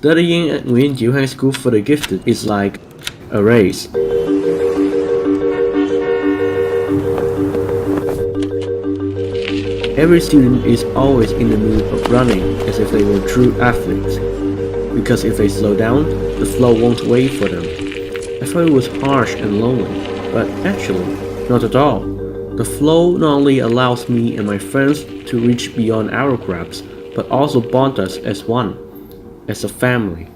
Studying at Nguyen Dinh Chieu High School for the Gifted is like a race. Every student is always in the mood of running as if they were true athletes, because if they slow down, the flow won't wait for them. I thought it was harsh and lonely, but actually, not at all. The flow not only allows me and my friends to reach beyond our grasp, but also bond us as one, as a family.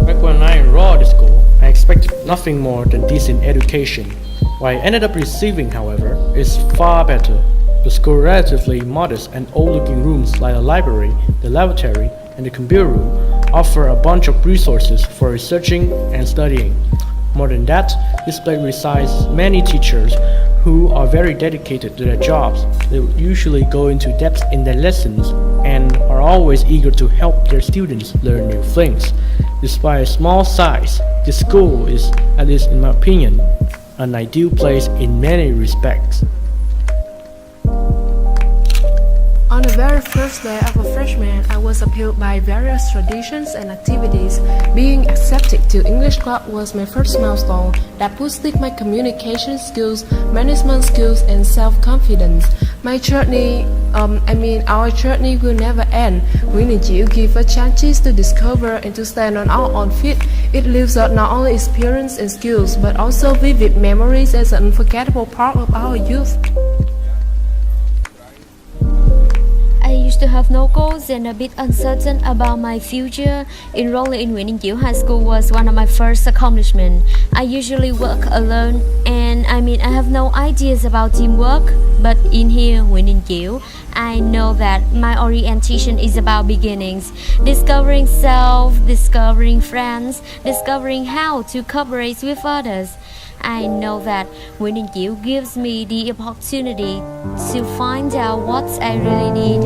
Back when I enrolled at school, I expected nothing more than decent education. What I ended up receiving, however, is far better. The school relatively modest and old-looking rooms like the library, the lavatory, and the computer room offer a bunch of resources for researching and studying. More than that, this place resides many teachers who are very dedicated to their jobs. They usually go into depth in their lessons and are always eager to help their students learn new things. Despite its small size, this school is, at least in my opinion, an ideal place in many respects. On the very first day of a freshman, I was appealed by various traditions and activities. Being accepted to English club was my first milestone that boosted my communication skills, management skills, and self-confidence. Our journey will never end. Nguyen Dinh Chieu gives us chances to discover and to stand on our own feet. It leaves us not only experience and skills, but also vivid memories as an unforgettable part of our youth. I used to have no goals and a bit uncertain about my future. Enrolling in Nguyen Dinh Chieu High School was one of my first accomplishments. I usually work alone and I have no ideas about teamwork. But in here, Nguyen Dinh Chieu, I know that my orientation is about beginnings. Discovering self, discovering friends, discovering how to cooperate with others. I know that Nguyen Dinh Chieu gives me the opportunity to find out what I really need.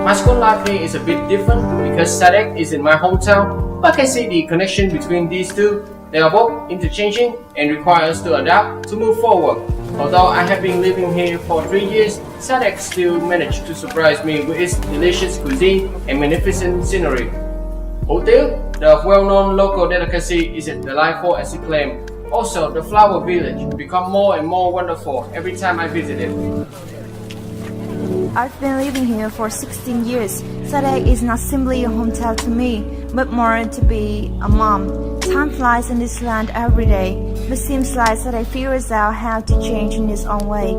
My school life here is a bit different because SADC is in my hometown, but I can see the connection between these two. They are both interchanging and require us to adapt to move forward. Although I have been living here for 3 years, SADC still managed to surprise me with its delicious cuisine and magnificent scenery. Hủ tiếu, the well-known local delicacy, is delightful as it claimed. Also, the flower village become more and more wonderful every time I visit it. I've been living here for 16 years. SADC is not simply a hometown to me, but more to be a mom. Time flies in this land every day, but seems like SADC figures out how to change in its own way.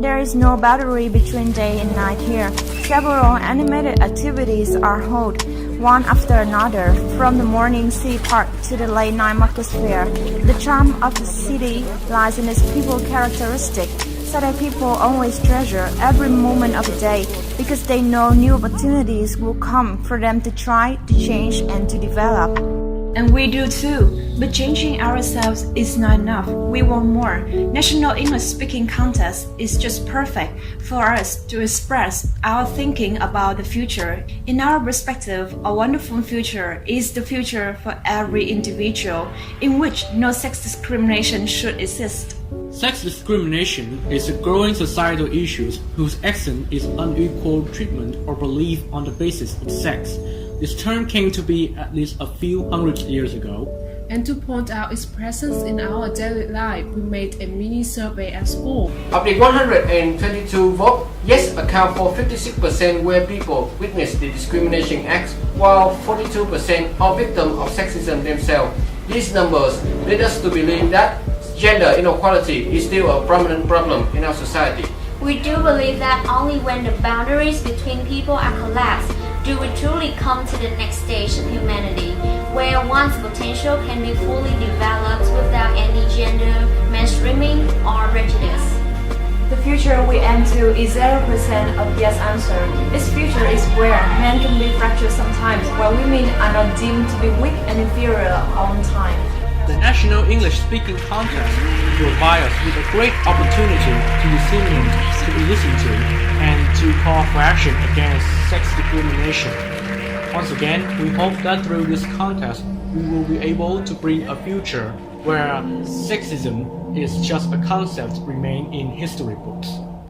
There is no boundary between day and night here. Several animated activities are held, one after another, from the morning sea park to the late night market fair. The charm of the city lies in its people characteristic. SADC people always treasure every moment of the day because they know new opportunities will come for them to try, to change, and to develop. And we do too, but changing ourselves is not enough. We want more. National English Speaking Contest is just perfect for us to express our thinking about the future. In our perspective, a wonderful future is the future for every individual, in which no sex discrimination should exist. Sex discrimination is a growing societal issue whose accent is unequal treatment or belief on the basis of sex. This term came to be at least a few hundred years ago. And to point out its presence in our daily life, we made a mini survey at school. Of the 122 votes, yes account for 56% where people witnessed the discrimination acts, while 42% are victims of sexism themselves. These numbers lead us to believe that gender inequality is still a prominent problem in our society. We do believe that only when the boundaries between people are collapsed do we truly come to the next stage of humanity, where one's potential can be fully developed without any gender mainstreaming or prejudice. The future we aim to is 0% of yes answer. This future is where men can be fractured sometimes, while women are not deemed to be weak and inferior all the time. The National English Speaking Contest will provide us with a great opportunity to disseminate, to be listened to, and to call for action against sex discrimination. Once again, we hope that through this contest, we will be able to bring a future where sexism is just a concept remain in history books.